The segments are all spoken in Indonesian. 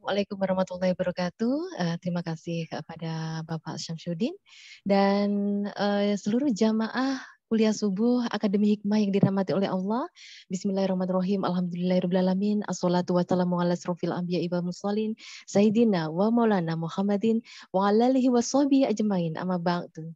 Assalamualaikum warahmatullahi wabarakatuh. Terima kasih kepada Bapak Syamsuddin dan seluruh jamaah kuliah subuh Akademi Hikmah yang dirahmati oleh Allah. Bismillahirrahmanirrahim. Alhamdulillahirrahmanirrahim. Assalatu wassalamu ala asrofil anbiya'i wal mursalin Sayyidina wa maulana Muhammadin wa ala alihi wa sahbihi ajmain. Amma ba'du.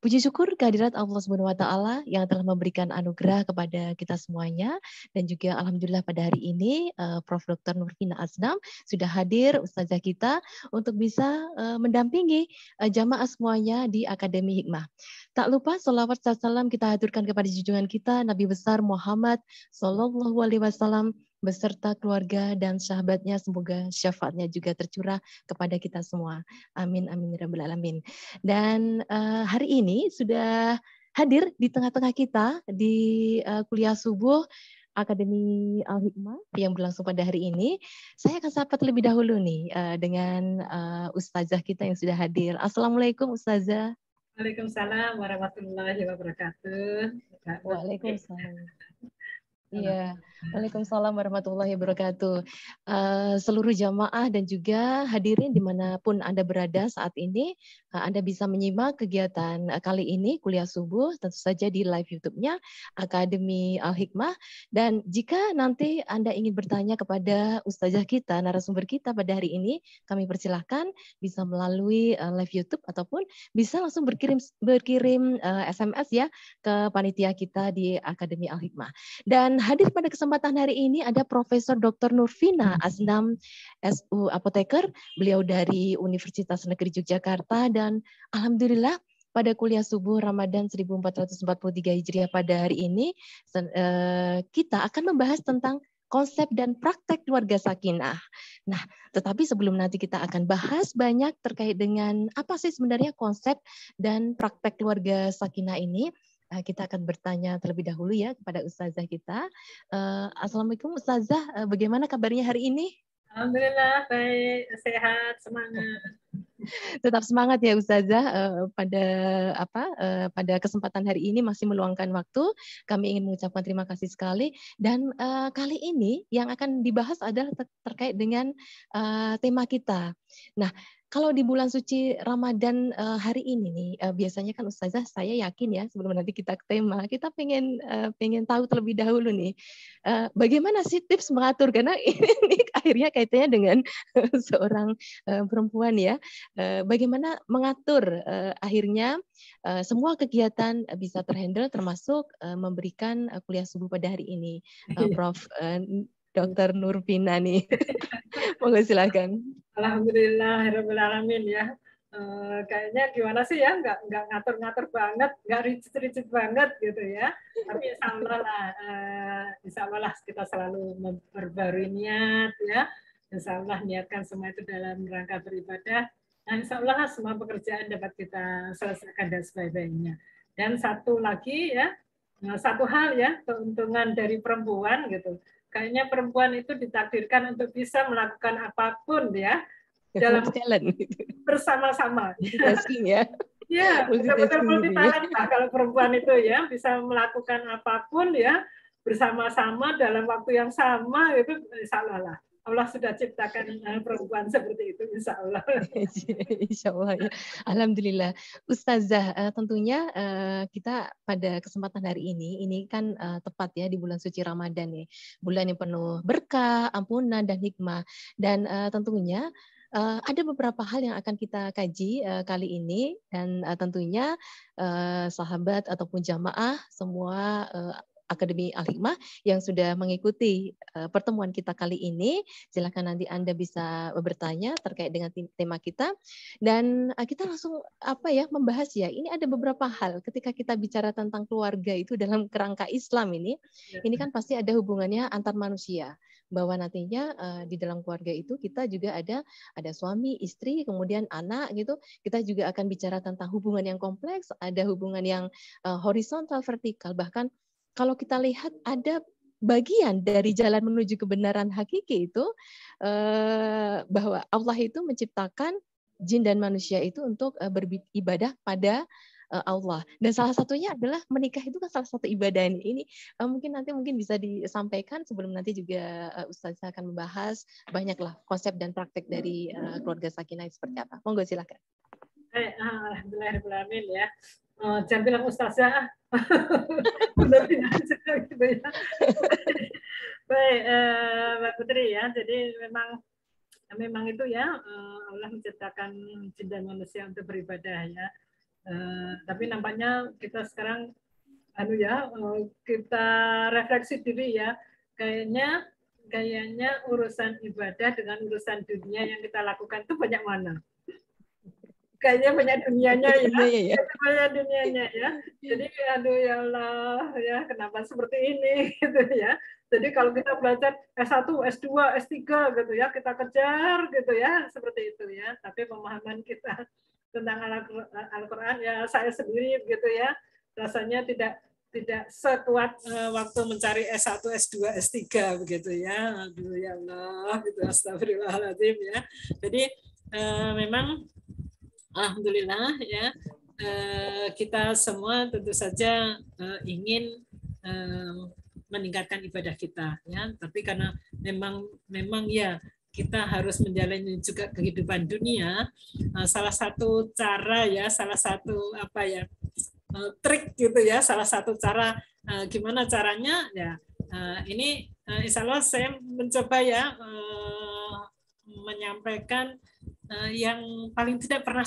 Puji syukur kehadirat Allah Subhanahu wa taala yang telah memberikan anugerah kepada kita semuanya dan juga alhamdulillah pada hari ini Prof. Dr. Nurfina Aznam sudah hadir ustazah kita untuk bisa mendampingi jamaah semuanya di Akademi Hikmah. Tak lupa sholawat dan salam kita haturkan kepada junjungan kita Nabi besar Muhammad sallallahu alaihi wasallam beserta keluarga dan sahabatnya, semoga syafaatnya juga tercurah kepada kita semua. Amin amin ya rabbal alamin. Dan hari ini sudah hadir di tengah-tengah kita di kuliah subuh Akademi Al-Hikmah yang berlangsung pada hari ini. Saya akan sapa terlebih dahulu nih dengan ustazah kita yang sudah hadir. Assalamualaikum ustazah. Waalaikumsalam warahmatullahi wabarakatuh. Waalaikumsalam. Iya, Waalaikumsalam warahmatullahi wabarakatuh. Seluruh jamaah dan juga hadirin dimanapun Anda berada saat ini, Anda bisa menyimak kegiatan kali ini kuliah subuh tentu saja di live YouTube-nya Akademi Al-Hikmah. Dan jika nanti Anda ingin bertanya kepada ustazah kita, narasumber kita pada hari ini, kami persilahkan bisa melalui live YouTube ataupun bisa langsung berkirim SMS ya ke panitia kita di Akademi Al-Hikmah. Dan hadir pada kesempatan hari ini ada Profesor Dr. Nurfina Aznam, SU Apoteker. Beliau dari Universitas Negeri Yogyakarta dan alhamdulillah pada kuliah subuh Ramadan 1443 Hijriah pada hari ini kita akan membahas tentang konsep dan praktek keluarga sakinah. Nah, tetapi sebelum nanti kita akan bahas banyak terkait dengan apa sih sebenarnya konsep dan praktek keluarga sakinah ini, kita akan bertanya terlebih dahulu ya kepada ustazah kita. Assalamualaikum ustazah, bagaimana kabarnya hari ini? Alhamdulillah baik, sehat, semangat. Tetap semangat ya ustazah pada kesempatan hari ini masih meluangkan waktu. Kami ingin mengucapkan terima kasih sekali dan kali ini yang akan dibahas adalah terkait dengan tema kita. Nah, kalau di bulan suci Ramadan hari ini nih, biasanya kan ustazah saya yakin ya sebelum nanti kita ke tema, kita pengen tahu terlebih dahulu nih, bagaimana sih tips mengatur karena ini akhirnya kaitannya dengan seorang perempuan ya, bagaimana mengatur akhirnya semua kegiatan bisa terhandle termasuk memberikan kuliah subuh pada hari ini, Prof. Dr. Nurfina nih. Monggo silakan. Alhamdulillahirabbil alamin ya. Kayaknya gimana sih ya, nggak ngatur-ngatur banget, nggak rigid banget gitu ya. Tapi insya Allah lah kita selalu memperbarui niat ya. Insya Allah niatkan semua itu dalam rangka beribadah. Nah, insya Allah semua pekerjaan dapat kita selesaikan dan sebaik-baiknya. Dan satu lagi ya, satu hal ya, keuntungan dari perempuan gitu. Kayaknya perempuan itu ditakdirkan untuk bisa melakukan apapun ya dalam bersama-sama. Ya. Ya, betul-betul multi talent lah kalau perempuan itu ya bisa melakukan apapun ya bersama-sama dalam waktu yang sama itu insya Allah lah. Allah sudah ciptakan perempuan seperti itu, insya Allah. Insya Allah ya. Alhamdulillah. Ustazah, tentunya kita pada kesempatan hari ini kan tepat ya di bulan suci Ramadan nih. Bulan yang penuh berkah, ampunan, dan hikmah. Dan tentunya ada beberapa hal yang akan kita kaji kali ini. Dan tentunya sahabat ataupun jamaah semua Akademi Al-Hikmah yang sudah mengikuti pertemuan kita kali ini, silakan nanti Anda bisa bertanya terkait dengan tema kita dan kita langsung membahas ya. Ini ada beberapa hal ketika kita bicara tentang keluarga itu dalam kerangka Islam ini kan pasti ada hubungannya antar manusia. Bahwa nantinya di dalam keluarga itu kita juga ada suami, istri, kemudian anak gitu. Kita juga akan bicara tentang hubungan yang kompleks, ada hubungan yang horizontal, vertikal, bahkan kalau kita lihat ada bagian dari jalan menuju kebenaran hakiki itu bahwa Allah itu menciptakan jin dan manusia itu untuk beribadah pada Allah. Dan salah satunya adalah menikah itu kan salah satu ibadah ini. Mungkin nanti bisa disampaikan sebelum nanti juga Ustazah akan membahas banyaklah konsep dan praktek dari keluarga sakinah seperti apa. Monggo silakan. Alhamdulillahirrahmanirrahim ya. Jangan bilang Ustazah. Benar gitu ya. Baik, Mbak Putri ya. Jadi memang itu ya, Allah menciptakan jin dan manusia untuk beribadah ya. Tapi nampaknya kita sekarang kita refleksi diri ya. Kayaknya urusan ibadah dengan urusan dunia yang kita lakukan itu banyak mana? Kayaknya banyak dunianya ya. Banyak dunianya ya. Jadi ya Allah ya, kenapa seperti ini gitu ya. Jadi kalau kita belajar S1, S2, S3 gitu ya, kita kejar gitu ya, seperti itu ya. Tapi pemahaman kita tentang Al-Qur'an ya, saya sendiri gitu ya, rasanya tidak sekuat waktu mencari S1, S2, S3 begitu ya. Aduh ya Allah, gitu, astagfirullahaladzim ya. Jadi memang alhamdulillah ya, kita semua tentu saja ingin meningkatkan ibadah kita ya, tapi karena memang ya kita harus menjalani juga kehidupan dunia, salah satu cara ya, salah satu trik gitu ya, salah satu cara gimana caranya ya, ini insya Allah saya mencoba ya menyampaikan yang paling tidak pernah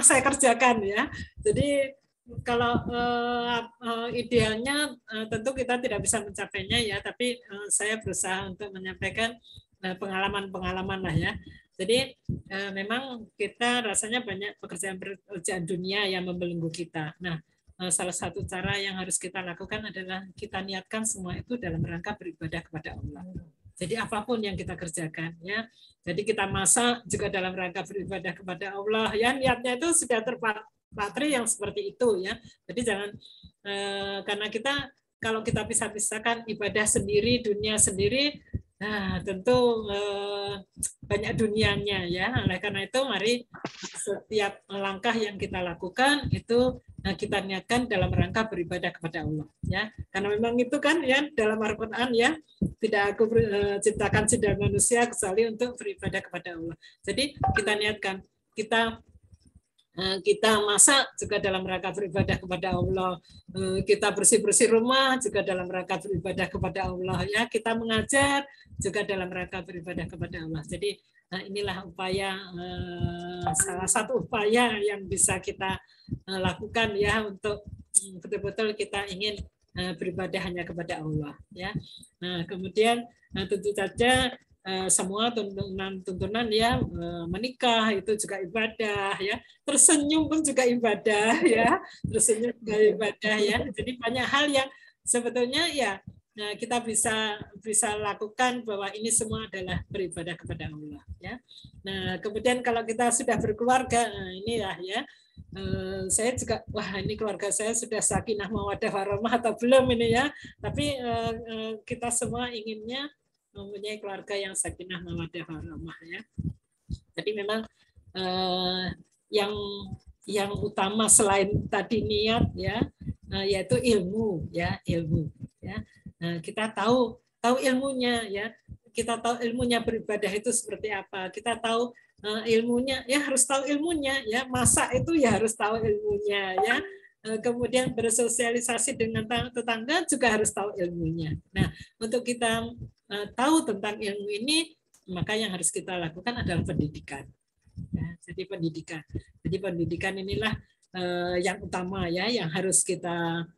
saya kerjakan ya. Jadi kalau idealnya tentu kita tidak bisa mencapainya ya, tapi saya berusaha untuk menyampaikan pengalaman-pengalaman lah ya. Jadi memang kita rasanya banyak pekerjaan dunia yang membelenggu kita. Nah, salah satu cara yang harus kita lakukan adalah kita niatkan semua itu dalam rangka beribadah kepada Allah. Jadi apapun yang kita kerjakan ya. Jadi kita masak juga dalam rangka beribadah kepada Allah ya. Niatnya itu sudah terpatri yang seperti itu ya. Jadi jangan karena kalau kita pisah-pisahkan ibadah sendiri, dunia sendiri, nah tentu banyak dunianya ya. Oleh karena itu mari setiap langkah yang kita lakukan itu kita niatkan dalam rangka beribadah kepada Allah ya, karena memang itu kan ya dalam Al-Qur'an ya, tidak aku ciptakan jin dan manusia kecuali untuk beribadah kepada Allah. Jadi kita niatkan, kita masak juga dalam rangka beribadah kepada Allah, kita bersih-bersih rumah juga dalam rangka beribadah kepada Allah ya, kita mengajar juga dalam rangka beribadah kepada Allah. Jadi inilah upaya, salah satu upaya yang bisa kita lakukan ya, untuk betul-betul kita ingin beribadah hanya kepada Allah ya. Nah, kemudian tentu saja semua tuntunan ya, menikah itu juga ibadah ya, tersenyum pun juga ibadah ya, tersenyum juga ibadah ya. Jadi banyak hal yang sebetulnya ya kita bisa lakukan bahwa ini semua adalah beribadah kepada Allah ya. Nah, kemudian kalau kita sudah berkeluarga, inilah ya, saya juga ini keluarga saya sudah sakinah mawaddah warahmah atau belum ini ya, tapi kita semua inginnya mempunyai keluarga yang sakinah mawaddah warahmah ya. Jadi memang yang utama selain tadi niat ya, yaitu ilmu ya. Kita tahu ilmunya ya, kita tahu ilmunya beribadah itu seperti apa, kita tahu ilmunya ya, harus tahu ilmunya ya, masak itu ya harus tahu ilmunya ya, kemudian bersosialisasi dengan tetangga juga harus tahu ilmunya. Nah, untuk kita tahu tentang ilmu ini, maka yang harus kita lakukan adalah pendidikan ya. Jadi pendidikan inilah yang utama ya, yang harus kita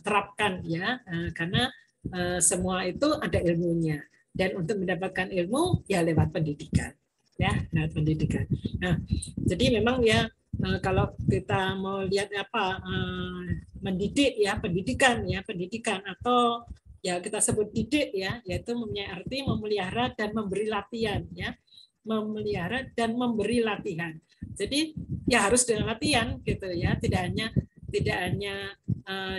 terapkan ya, karena semua itu ada ilmunya, dan untuk mendapatkan ilmu ya lewat pendidikan ya, lewat pendidikan. Nah, jadi memang ya kalau kita mau lihat mendidik ya, pendidikan atau ya kita sebut didik ya, yaitu mempunyai arti memelihara dan memberi latihan ya, memelihara dan memberi latihan. Jadi ya harus dengan latihan gitu ya, tidak hanya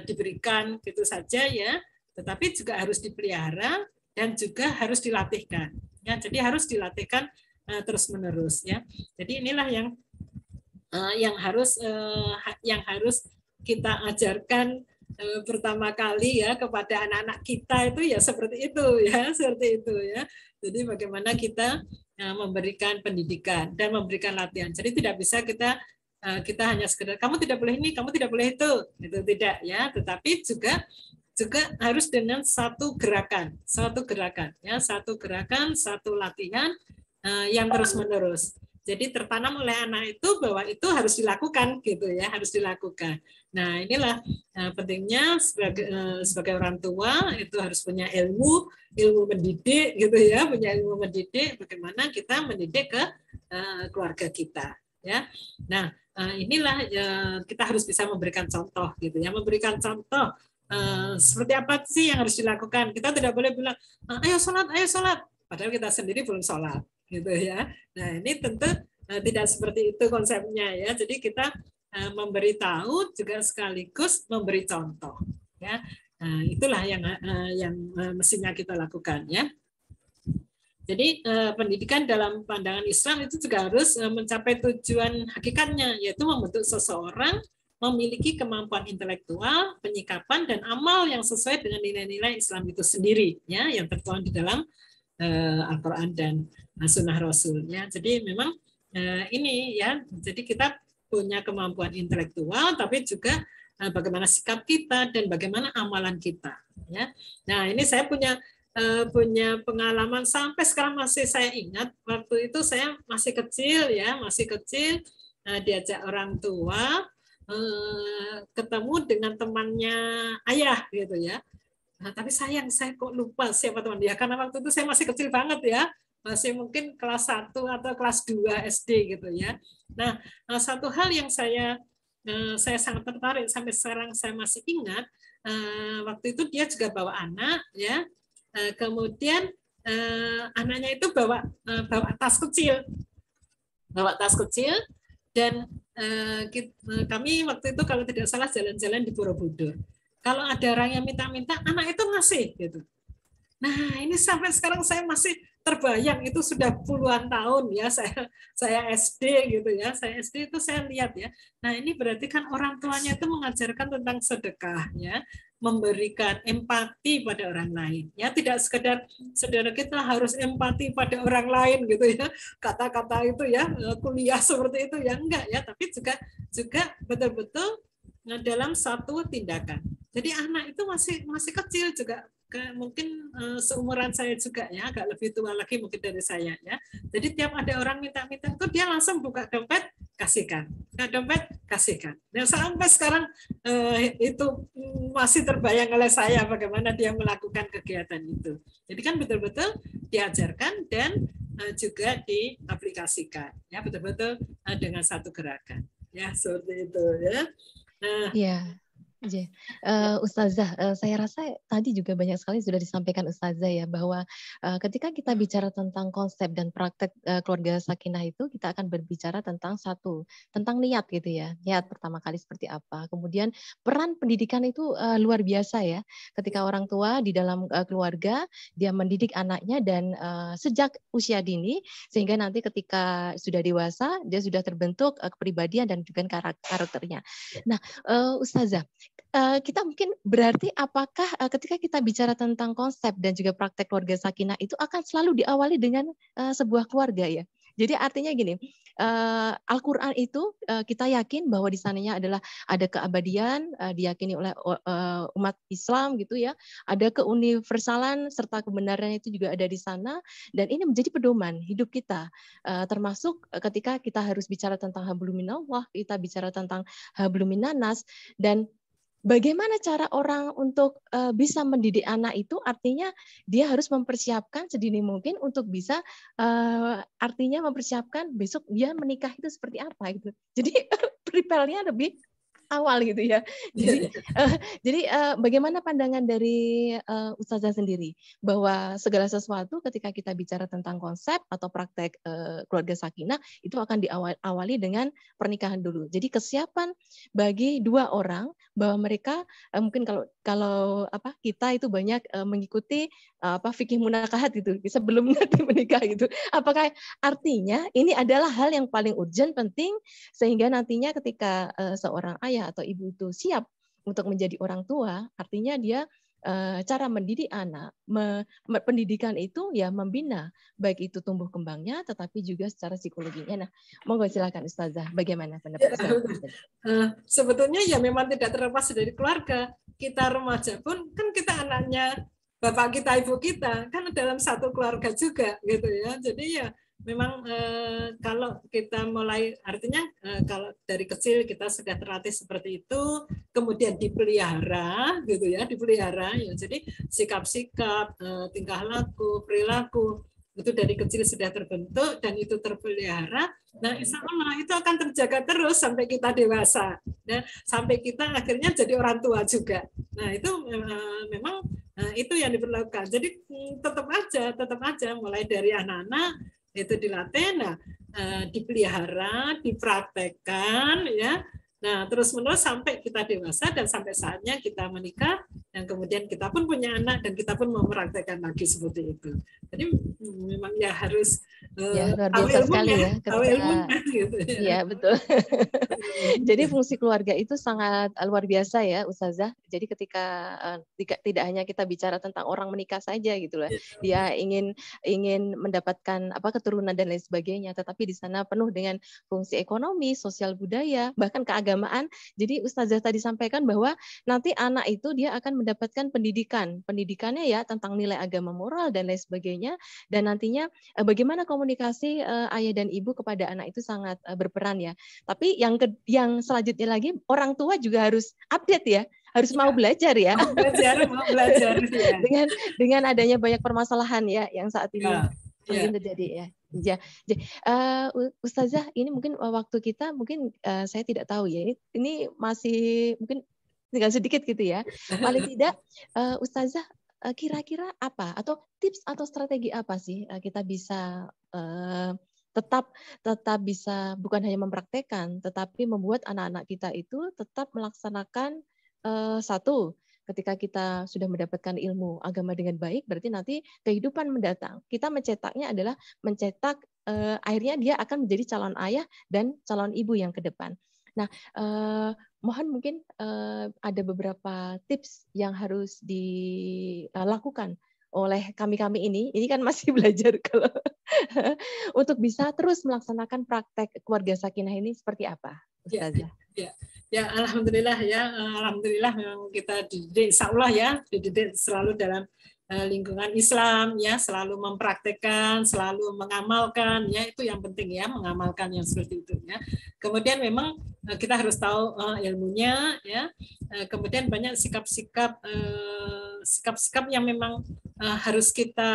diberikan gitu saja ya, tetapi juga harus dipelihara dan juga harus dilatihkan ya. Jadi harus dilatihkan terus menerus ya. Jadi inilah yang yang harus kita ajarkan pertama kali ya kepada anak-anak kita itu ya seperti itu ya. Jadi bagaimana kita memberikan pendidikan dan memberikan latihan. Jadi tidak bisa kita hanya sekedar kamu tidak boleh ini, kamu tidak boleh itu tidak ya. Tetapi juga harus dengan satu gerakan, ya, satu latihan yang terus menerus. Jadi tertanam oleh anak itu bahwa itu harus dilakukan gitu ya, harus dilakukan. Nah, inilah pentingnya sebagai orang tua itu harus punya ilmu mendidik gitu ya, punya ilmu mendidik bagaimana kita mendidik ke keluarga kita ya. Nah, inilah kita harus bisa memberikan contoh gitu ya, memberikan contoh seperti apa sih yang harus dilakukan. Kita tidak boleh bilang ayo sholat, padahal kita sendiri belum sholat gitu ya. Nah, ini tentu tidak seperti itu konsepnya ya. Jadi kita memberitahu juga sekaligus memberi contoh ya. Nah, itulah yang mestinya kita lakukan ya. Jadi pendidikan dalam pandangan Islam itu juga harus mencapai tujuan hakikatnya, yaitu membentuk seseorang memiliki kemampuan intelektual, penyikapan dan amal yang sesuai dengan nilai-nilai Islam itu sendiri ya, yang tertuang di dalam Al-Quran dan Sunnah Rasul ya. Jadi memang ini ya, jadi kita punya kemampuan intelektual, tapi juga bagaimana sikap kita dan bagaimana amalan kita ya. Nah, ini saya punya pengalaman sampai sekarang masih saya ingat. Waktu itu saya masih kecil diajak orang tua ketemu dengan temannya ayah gitu ya. Nah, tapi saya kok lupa siapa teman dia, karena waktu itu saya masih kecil banget ya, masih mungkin kelas 1 atau kelas 2 SD gitu ya. Nah, satu hal yang saya sangat tertarik sampai sekarang saya masih ingat, waktu itu dia juga bawa anak ya, kemudian anaknya itu bawa tas kecil, dan kami waktu itu kalau tidak salah jalan-jalan di Borobudur. Kalau ada orang yang minta-minta, anak itu ngasih gitu. Nah, ini sampai sekarang saya masih terbayang, itu sudah puluhan tahun ya, saya SD gitu ya. Saya SD itu saya lihat ya. Nah, ini berarti kan orang tuanya itu mengajarkan tentang sedekah ya, memberikan empati pada orang lain ya, tidak sekedar saudara kita harus empati pada orang lain gitu ya, kata-kata itu ya kuliah seperti itu ya, enggak ya, tapi juga betul-betul dalam satu tindakan. Jadi anak itu masih kecil juga, mungkin seumuran saya juga ya, agak lebih tua lagi mungkin dari saya ya. Jadi tiap ada orang minta-minta itu dia langsung buka dompet, kasihkan. Nah, sampai sekarang itu masih terbayang oleh saya bagaimana dia melakukan kegiatan itu. Jadi kan betul-betul diajarkan dan juga diaplikasikan ya, betul-betul dengan satu gerakan ya, seperti itu ya. Nah, Ustazah, saya rasa tadi juga banyak sekali sudah disampaikan Ustazah ya, bahwa ketika kita bicara tentang konsep dan praktek keluarga sakinah itu, kita akan berbicara tentang tentang niat gitu ya, niat pertama kali seperti apa. Kemudian peran pendidikan itu luar biasa ya, ketika orang tua di dalam keluarga dia mendidik anaknya dan sejak usia dini, sehingga nanti ketika sudah dewasa dia sudah terbentuk kepribadian dan juga karakternya. Nah, Ustazah, kita mungkin berarti apakah ketika kita bicara tentang konsep dan juga praktek keluarga sakinah itu akan selalu diawali dengan sebuah keluarga ya. Jadi artinya gini, Al-Quran itu kita yakin bahwa di sananya adalah ada keabadian, diyakini oleh umat Islam gitu ya, ada keuniversalan serta kebenaran itu juga ada di sana, dan ini menjadi pedoman hidup kita, termasuk ketika kita harus bicara tentang hablum minallah, kita bicara tentang hablum minannas, dan bagaimana cara orang untuk bisa mendidik anak itu, artinya dia harus mempersiapkan sedini mungkin untuk bisa artinya mempersiapkan besok dia menikah itu seperti apa gitu. Jadi prepare-nya lebih awal gitu ya. Jadi bagaimana pandangan dari Ustazah sendiri bahwa segala sesuatu ketika kita bicara tentang konsep atau praktek keluarga sakinah itu akan diawali dengan pernikahan dulu. Jadi kesiapan bagi dua orang bahwa mereka mungkin kalau kita itu banyak mengikuti fikih munakahat gitu sebelum nanti menikah gitu. Apakah artinya ini adalah hal yang paling urgent, penting, sehingga nantinya ketika seorang ayah atau ibu itu siap untuk menjadi orang tua, artinya dia cara mendidik anak, pendidikan itu ya membina, baik itu tumbuh kembangnya, tetapi juga secara psikologinya. Nah, monggo silakan Ustazah, bagaimana pendapat Ustazah? Sebetulnya ya memang tidak terlepas dari keluarga. Kita remaja pun kan kita anaknya bapak kita, ibu kita, kan dalam satu keluarga juga gitu ya. Jadi ya memang kalau kita mulai, artinya kalau dari kecil kita sudah terlatih seperti itu, kemudian dipelihara gitu ya, dipelihara ya. Jadi sikap-sikap, tingkah laku, perilaku itu dari kecil sudah terbentuk dan itu terpelihara. Nah, insya Allah itu akan terjaga terus sampai kita dewasa, ya, sampai kita akhirnya jadi orang tua juga. Nah, itu memang itu yang diperlakukan. Jadi tetap aja mulai dari anak-anak itu dilatih, nah dipelihara, dipraktekkan, ya. Nah, terus-menerus sampai kita dewasa dan sampai saatnya kita menikah dan kemudian kita pun punya anak dan kita pun mempraktekkan lagi seperti itu. Jadi memang ya harus luar biasa sekali ya ketika gitu ya. Iya, betul. Jadi fungsi keluarga itu sangat luar biasa ya Ustazah. Jadi ketika tidak hanya kita bicara tentang orang menikah saja gitu lah. Dia ingin mendapatkan keturunan dan lain sebagainya, tetapi di sana penuh dengan fungsi ekonomi, sosial budaya, bahkan keagamaan. Jadi Ustazah tadi sampaikan bahwa nanti anak itu dia akan mendapatkan pendidikan. Pendidikannya ya tentang nilai agama, moral dan lain sebagainya, dan nantinya bagaimana komunikasi ayah dan ibu kepada anak itu sangat berperan ya. Tapi yang selanjutnya lagi, orang tua juga harus update ya, harus mau belajar ya. Mau belajar ya. Dengan adanya banyak permasalahan ya yang saat ini mungkin terjadi ya. Ustazah, ini mungkin waktu kita mungkin saya tidak tahu ya. Ini masih mungkin tinggal sedikit gitu ya. Paling tidak Ustazah kira-kira apa atau tips atau strategi apa sih kita bisa tetap bisa bukan hanya mempraktekkan, tetapi membuat anak-anak kita itu tetap melaksanakan satu, ketika kita sudah mendapatkan ilmu agama dengan baik, berarti nanti kehidupan mendatang kita mencetaknya adalah mencetak akhirnya dia akan menjadi calon ayah dan calon ibu yang ke depan. Nah, mohon mungkin ada beberapa tips yang harus dilakukan oleh kami ini kan masih belajar kalau untuk bisa terus melaksanakan praktek keluarga sakinah ini seperti apa, Ustazah? Ya, alhamdulillah ya, alhamdulillah memang kita dididik, insya Allah ya, dididik selalu dalam lingkungan Islam ya, selalu mempraktekkan, selalu mengamalkan ya, itu yang penting ya, mengamalkan yang seperti itu ya. Kemudian memang kita harus tahu ilmunya ya. Kemudian banyak sikap-sikap yang memang harus kita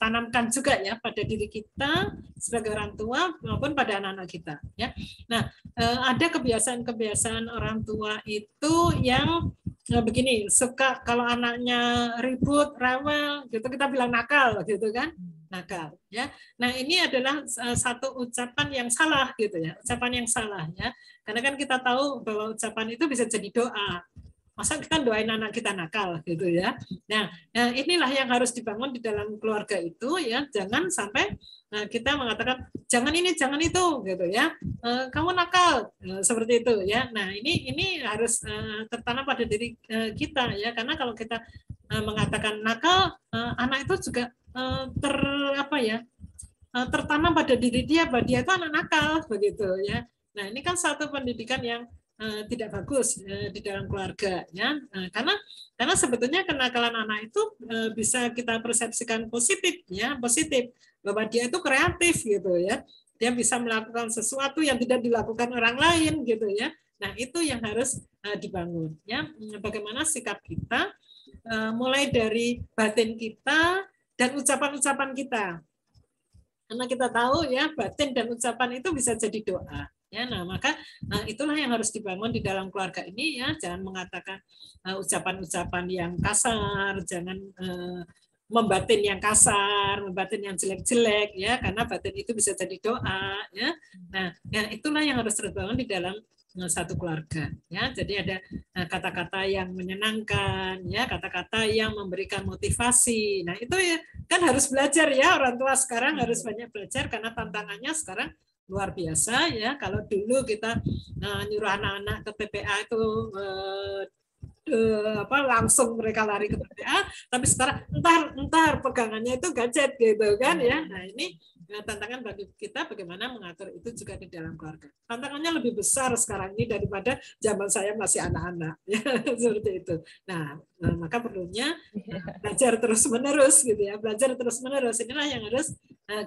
tanamkan juga ya pada diri kita sebagai orang tua maupun pada anak-anak kita ya. Nah, ada kebiasaan-kebiasaan orang tua itu yang begini, suka kalau anaknya ribut, rewel, gitu kita bilang nakal, gitu kan, nakal, ya. Nah ini adalah satu ucapan yang salah, gitu ya, ucapan yang salah, ya. Karena kan kita tahu bahwa ucapan itu bisa jadi doa. Masa kita doain anak kita nakal, gitu ya. Nah inilah yang harus dibangun di dalam keluarga itu, ya. Jangan sampai kita mengatakan jangan ini, jangan itu, gitu ya. Kamu nakal, seperti itu ya. Nah ini harus tertanam pada diri kita ya, karena kalau kita mengatakan nakal, anak itu juga tertanam pada diri dia bahwa dia itu anak nakal begitu ya. Nah ini kan satu pendidikan yang tidak bagus di dalam keluarga ya, karena sebetulnya kenakalan anak itu bisa kita persepsikan positif ya, positif bahwa dia itu kreatif gitu ya, dia bisa melakukan sesuatu yang tidak dilakukan orang lain gitu ya. Nah itu yang harus dibangun ya, bagaimana sikap kita mulai dari batin kita dan ucapan-ucapan kita, karena kita tahu ya batin dan ucapan itu bisa jadi doa. Ya, nah maka itulah yang harus dibangun di dalam keluarga ini ya, jangan mengatakan ucapan-ucapan yang kasar, jangan membatin yang kasar, membatin yang jelek-jelek ya, karena batin itu bisa jadi doa ya. Nah, itulah yang harus terbangun di dalam satu keluarga, ya. Jadi ada kata-kata yang menyenangkan, ya, kata-kata yang memberikan motivasi. Nah, itu ya kan harus belajar, ya, orang tua sekarang harus banyak belajar karena tantangannya sekarang luar biasa, ya. Kalau dulu kita nyuruh anak-anak ke TPA itu langsung mereka lari ke TPA, tapi sekarang entar pegangannya itu gadget gitu kan, ya. Nah, ini tantangan bagi kita bagaimana mengatur itu juga di dalam keluarga. Tantangannya lebih besar sekarang ini daripada zaman saya masih anak-anak, ya, seperti itu. Nah, maka perlunya belajar terus menerus gitu, ya, belajar terus menerus. Inilah yang harus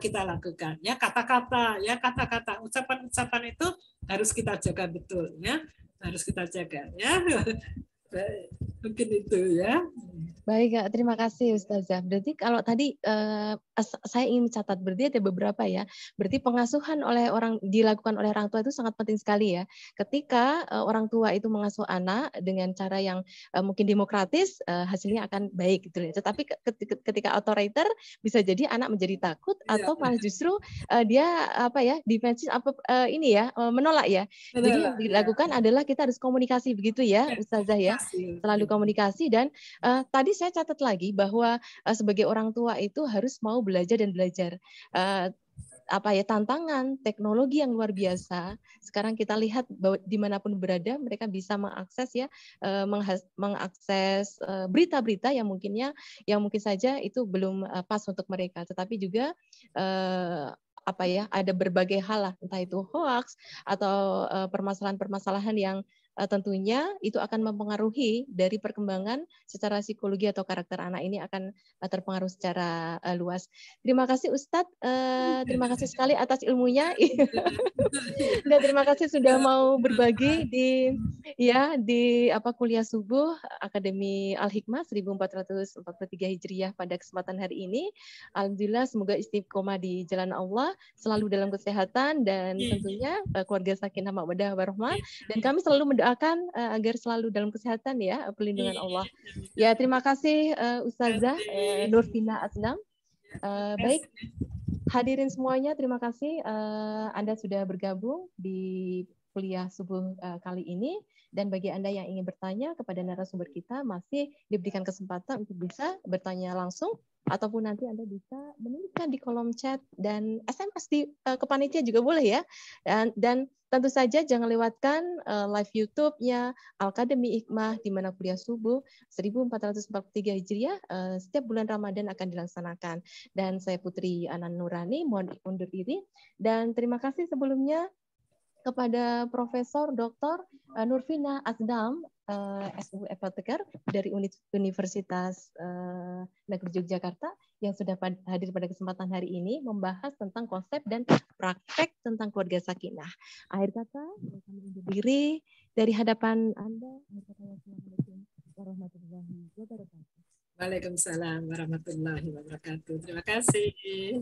kita lakukan, ya. Kata-kata, ya, kata-kata, ucapan-ucapan itu harus kita jaga betul, ya, harus kita jaga, ya. Mungkin itu, ya. Baik, Kak. Terima kasih Ustazah. Berarti kalau tadi saya ingin mencatat, berarti ada beberapa ya. Berarti pengasuhan dilakukan oleh orang tua itu sangat penting sekali ya. Ketika orang tua itu mengasuh anak dengan cara yang mungkin demokratis, hasilnya akan baik gitu ya. Tetapi ketika otoriter bisa jadi anak menjadi takut atau malah justru dia defensif menolak ya. Jadi yang dilakukan adalah kita harus komunikasi begitu ya, Ustazah ya. Selalu komunikasi dan tadi saya catat lagi bahwa sebagai orang tua itu harus mau belajar dan belajar. Tantangan teknologi yang luar biasa. Sekarang kita lihat bahwa dimanapun berada mereka bisa mengakses berita-berita yang mungkin saja itu belum pas untuk mereka. Tetapi juga ada berbagai hal lah, entah itu hoax atau permasalahan-permasalahan yang tentunya itu akan mempengaruhi dari perkembangan secara psikologi atau karakter anak ini akan terpengaruh secara luas. Terima kasih Ustadz, terima kasih sekali atas ilmunya. Dan terima kasih sudah mau berbagi di kuliah subuh Akademi Al-Hikmah 1443 Hijriah pada kesempatan hari ini. Alhamdulillah semoga istiqomah di jalan Allah, selalu dalam kesehatan dan tentunya keluarga sakinah mawaddah warahmah, dan kami selalu mendoakan agar selalu dalam kesehatan ya, pelindungan Allah. Ya, terima kasih Ustazah Nurfina Asnam. Baik, hadirin semuanya, terima kasih Anda sudah bergabung di kuliah subuh kali ini. Dan bagi Anda yang ingin bertanya kepada narasumber kita, masih diberikan kesempatan untuk bisa bertanya langsung, ataupun nanti Anda bisa menuliskan di kolom chat dan SMS ke panitia juga boleh ya. Dan tentu saja jangan lewatkan live YouTube-nya Al-Akademi Hikmah di mana kuliah subuh 1443 Hijriah setiap bulan Ramadan akan dilaksanakan. Dan saya Putri Anan Nurani, mohon undur diri. Dan terima kasih sebelumnya kepada Profesor Dr. Nurfina Asnam, SU Apoteker dari Universitas Negeri Yogyakarta yang sudah hadir pada kesempatan hari ini membahas tentang konsep dan praktek tentang keluarga sakinah. Akhir kata, kami undur diri dari hadapan Anda. Assalamualaikum warahmatullahi wabarakatuh. Waalaikumsalam warahmatullahi wabarakatuh. Terima kasih.